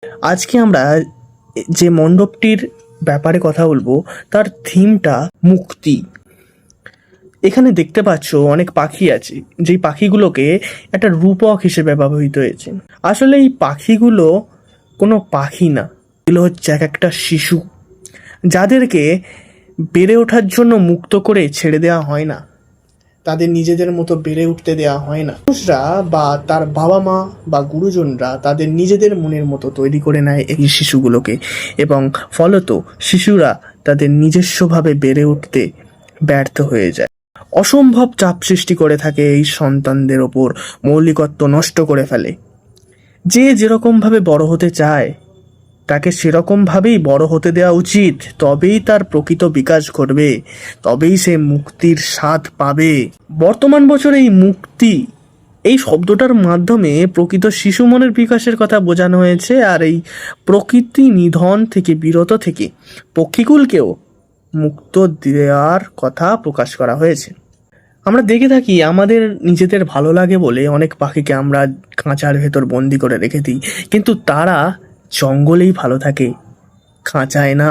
আজকে আমরা যে মণ্ডপটির ব্যাপারে কথা বলবো তার থিমটা মুক্তি। এখানে দেখতে পাচ্ছ অনেক পাখি আছে, যেই পাখিগুলোকে একটা রূপক হিসেবে ব্যবহৃত হয়েছে। আসলে এই পাখিগুলো কোনো পাখি না, এগুলো হচ্ছে এক একটা শিশু, যাদেরকে বেড়ে ওঠার জন্য মুক্ত করে ছেড়ে দেওয়া হয় না, তাদের নিজেদের মতো বেড়ে উঠতে দেওয়া হয় না। মানুষরা বা তার বাবা মা বা গুরুজনরা তাদের নিজেদের মনের মতো তৈরি করে নেয় এই শিশুগুলোকে, এবং ফলত শিশুরা তাদের নিজস্বভাবে বেড়ে উঠতে ব্যর্থ হয়ে যায়। অসম্ভব চাপ সৃষ্টি করে থাকে এই সন্তানদের ওপর, মৌলিকত্ব নষ্ট করে ফেলে। যে যেরকমভাবে বড় হতে চায় তাকে সেরকমভাবেই বড় হতে দেওয়া উচিত, তবেই তার প্রকৃত বিকাশ ঘটবে, তবেই সে মুক্তির স্বাদ পাবে। বর্তমান বছর এই মুক্তি এই শব্দটার মাধ্যমে প্রকৃত শিশু মনের বিকাশের কথা বোঝানো হয়েছে, আর এই প্রকৃতি নিধন থেকে বিরত থেকে পক্ষীকুলকেও মুক্ত দেওয়ার কথা প্রকাশ করা হয়েছে। আমরা দেখে থাকি আমাদের নিজেদের ভালো লাগে বলে অনেক পাখিকে আমরা খাঁচার ভেতর বন্দি করে রেখে দিই, কিন্তু তারা জঙ্গলেই ভালো থাকে, খাঁচায় না।